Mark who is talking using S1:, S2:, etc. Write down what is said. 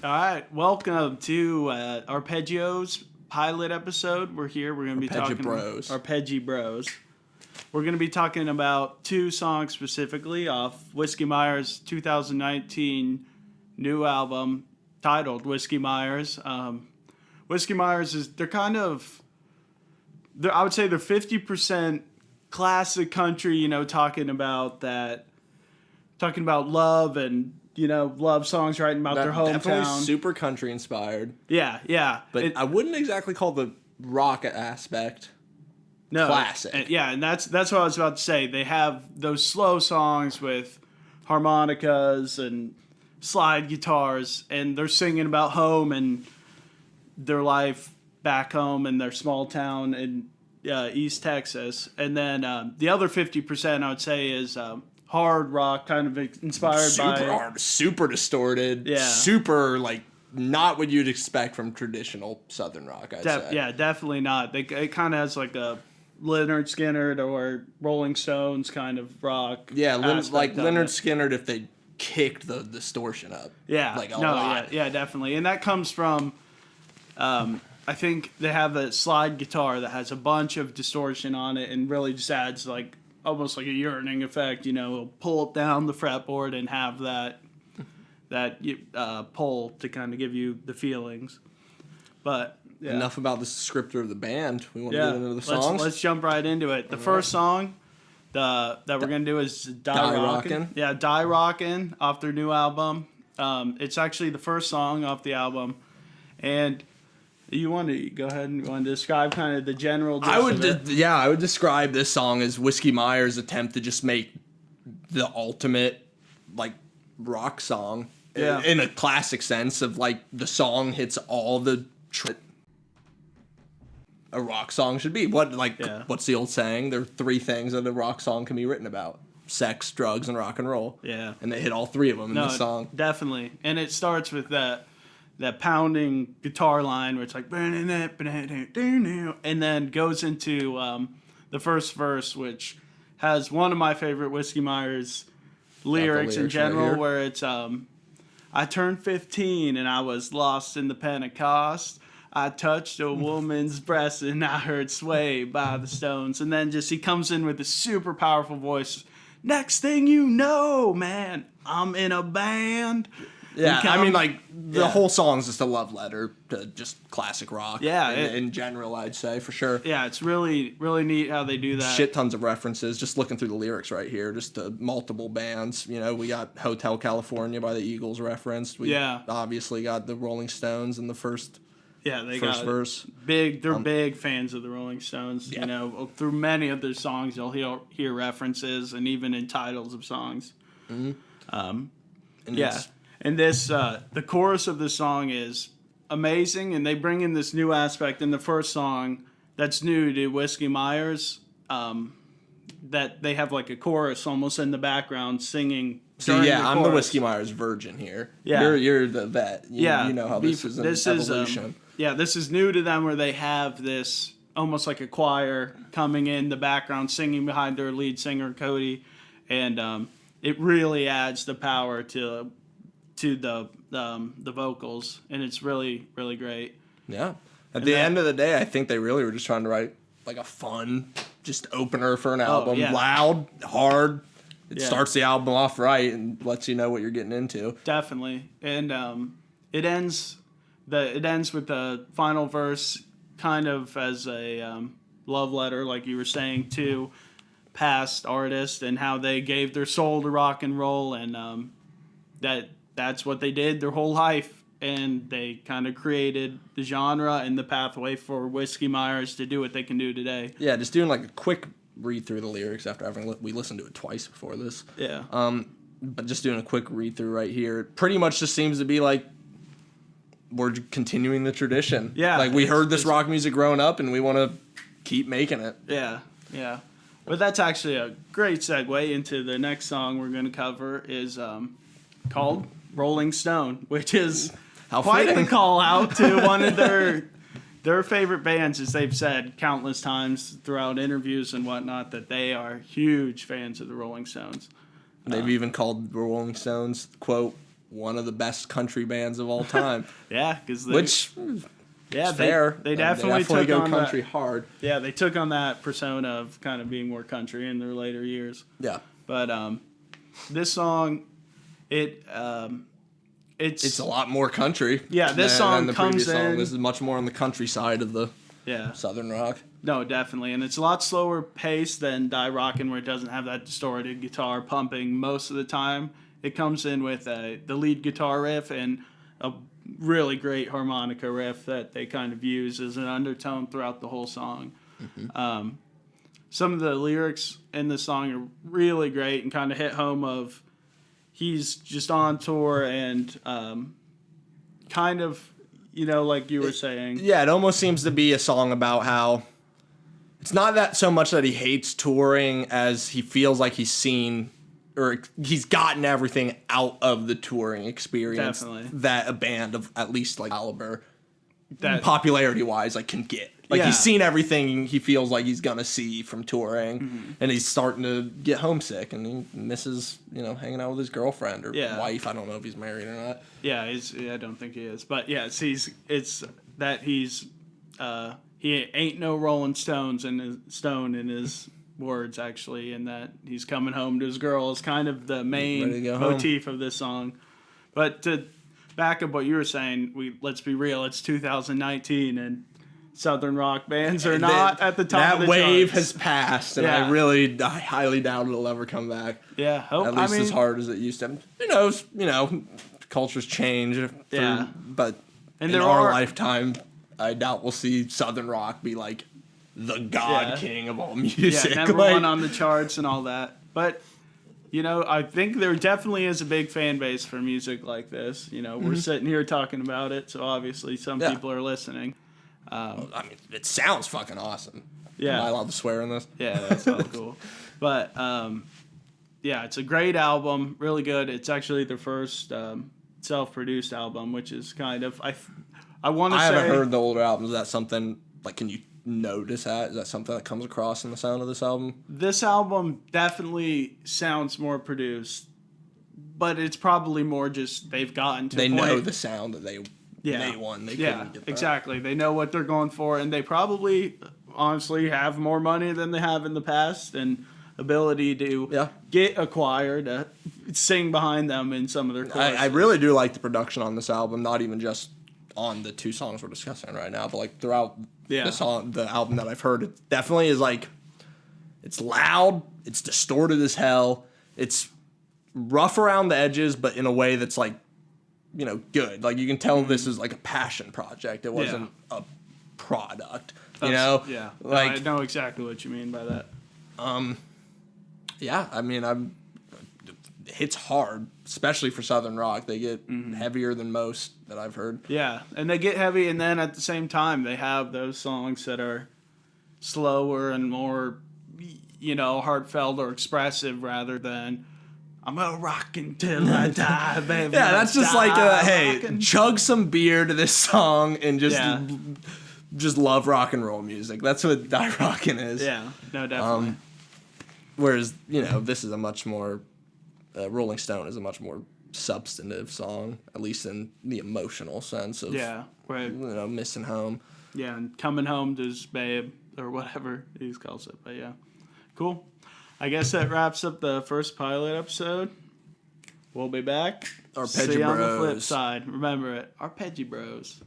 S1: All right, welcome to Arpeggios pilot episode. We're here. We're going to be talking PilotArpeggiBros. We're going to be talking about two songs specifically off Whiskey Myers' 2019 new album titled Whiskey Myers. Whiskey Myers I would say they're 50% classic country, talking about love and love songs, writing about their hometown.
S2: Definitely super country inspired.
S1: Yeah.
S2: But I wouldn't exactly call the rock aspect classic.
S1: And that's what I was about to say. They have those slow songs with harmonicas and slide guitars, and they're singing about home and their life back home in their small town in East Texas. And then the other 50%, I would say, is hard rock, kind of inspired by...
S2: Super hard, super distorted, super, not what you'd expect from traditional Southern rock, I'd say.
S1: Yeah, definitely not. It kind of has like a Lynyrd Skynyrd or Rolling Stones kind of rock.
S2: Yeah, like Lynyrd Skynyrd if they kicked the distortion up.
S1: Yeah,
S2: a lot.
S1: Yeah, definitely. And that comes from... I think they have a slide guitar that has a bunch of distortion on it and really just adds almost like a yearning effect. It'll pull it down the fretboard and have that pull to kind of give you the feelings. But yeah.
S2: Enough about the descriptor of the band. We want to get into the songs.
S1: Let's jump right into it. The first song that we're gonna do is Die Rockin'. Yeah, Die Rockin' off their new album. It's actually the first song off the album, and you want to go ahead and describe kind of the general...
S2: I would describe this song as Whiskey Myers' attempt to just make the ultimate rock song in a classic sense of the song hits all the a rock song should be. What's the old saying? There are three things that a rock song can be written about: sex, drugs, and rock and roll.
S1: Yeah,
S2: and they hit all three of them in the song.
S1: Definitely, and it starts with that pounding guitar line where it's like, and then goes into the first verse, which has one of my favorite Whiskey Myers lyrics in general, right, where it's I turned 15 and I was lost in the Pentecost. I touched a woman's breast and I heard Sway by the Stones. And then he comes in with a super powerful voice. Next thing you know, man, I'm in a band.
S2: Yeah, the whole song's just a love letter to just classic rock. Yeah, in general, I'd say, for sure.
S1: Yeah, it's really, really neat how they do that.
S2: Shit tons of references, just looking through the lyrics right here, just to multiple bands. We got Hotel California by the Eagles referenced. We obviously got the Rolling Stones in the first verse.
S1: They're big fans of the Rolling Stones. Yeah. Through many of their songs, you'll hear references, and even in titles of songs. Mm-hmm. And this, the chorus of the song is amazing, and they bring in this new aspect in the first song that's new to Whiskey Myers, that they have a chorus almost in the background singing.
S2: I'm the Whiskey Myers virgin here. Yeah. You're the vet. You know how this is an evolution.
S1: This is new to them, where they have this almost like a choir coming in the background, singing behind their lead singer, Cody, and it really adds the power to the vocals, and it's really, really great.
S2: Yeah. At the end of the day, I think they really were just trying to write a fun just opener for an album. Loud, hard. It starts the album off right and lets you know what you're getting into.
S1: Definitely. And it ends with the final verse kind of as a love letter, like you were saying, to past artists and how they gave their soul to rock and roll, and that's what they did their whole life, and they kind of created the genre and the pathway for Whiskey Myers to do what they can do today.
S2: Yeah, just doing a quick read through the lyrics after we listened to it twice before this.
S1: Yeah.
S2: But just doing a quick read through right here, it pretty much just seems to be we're continuing the tradition.
S1: Yeah.
S2: We heard this rock music growing up, and we want to keep making it.
S1: Yeah. But that's actually a great segue into the next song we're going to cover is called Rolling Stone, which is quite the call out to one of their favorite bands, as they've said countless times throughout interviews and whatnot, that they are huge fans of the Rolling Stones.
S2: They've even called the Rolling Stones, quote, one of the best country bands of all time.
S1: Yeah, because
S2: fair.
S1: They definitely took
S2: go
S1: on
S2: country
S1: that,
S2: hard.
S1: Yeah, they took on that persona of kind of being more country in their later years.
S2: Yeah,
S1: but this song, it's
S2: a lot more country.
S1: Yeah, this song
S2: the
S1: comes
S2: previous song.
S1: in.
S2: This is much more on the country side of the Southern rock.
S1: No, definitely, and it's a lot slower pace than Die Rockin', where it doesn't have that distorted guitar pumping most of the time. It comes in with the lead guitar riff and a really great harmonica riff that they kind of use as an undertone throughout the whole song. Mm-hmm. Some of the lyrics in the song are really great and kind of hit home of he's just on tour and kind of, like you were saying.
S2: Yeah, it almost seems to be a song about how it's not that so much that he hates touring as he feels like he's seen or he's gotten everything out of the touring experience that a band of at least like caliber, popularity-wise, like can get. Like he's seen everything he feels like he's gonna see from touring, and he's starting to get homesick, and he misses, hanging out with his girlfriend or wife. I don't know if he's married or not.
S1: Yeah, I don't think he is, but he ain't no Rolling Stones in his words, actually, and that he's coming home to his girl is kind of the main motif of this song. But to back up what you were saying, let's be real, it's 2019 and Southern rock bands are not at the top of the charts. That wave
S2: has passed, and I highly doubt it'll ever come back.
S1: Yeah,
S2: at least as hard as it used to. Who knows? Cultures change. But in our lifetime, I doubt we'll see Southern rock be like the king of all music.
S1: Yeah, number one on the charts and all that. But, I think there definitely is a big fan base for music like this. We're sitting here talking about it, so obviously some people are listening.
S2: It sounds fucking awesome.
S1: Yeah.
S2: Am I allowed to swear in this?
S1: Yeah, that sounds cool. But, it's a great album, really good. It's actually their first self-produced album, which is kind of, I want to say... I
S2: haven't heard the older albums. Is that something, can you notice that? Is that something that comes across in the sound of this album?
S1: This album definitely sounds more produced, but it's probably more just they've gotten to
S2: They know the sound that they won. They couldn't get that.
S1: Exactly. They know what they're going for, and they probably, honestly, have more money than they have in the past and ability to get a choir to sing behind them in some of their choruses.
S2: I really do like the production on this album, not even just on the two songs we're discussing right now, but throughout the album that I've heard, it definitely is it's loud, it's distorted as hell, it's rough around the edges, but in a way that's good. You can tell this is a passion project. It wasn't a product.
S1: Yeah. I know exactly what you mean by that.
S2: It hits hard, especially for Southern rock. They get heavier than most that I've heard.
S1: Yeah, and they get heavy, and then at the same time, they have those songs that are slower and more, heartfelt or expressive rather than I'm gonna rock until I die, baby.
S2: Yeah, that's just chug some beer to this song and just love rock and roll music. That's what Die Rockin' is.
S1: Yeah, no, definitely.
S2: Whereas, this is a much more, Rolling Stone is a much more substantive song, at least in the emotional sense of, missing home.
S1: Yeah, and coming home to his babe, or whatever he calls it. But yeah, cool. I guess that wraps up the first pilot episode. We'll be back.
S2: PilotArpeggiBros.
S1: See you on the flip side. Remember it. PilotArpeggiBros.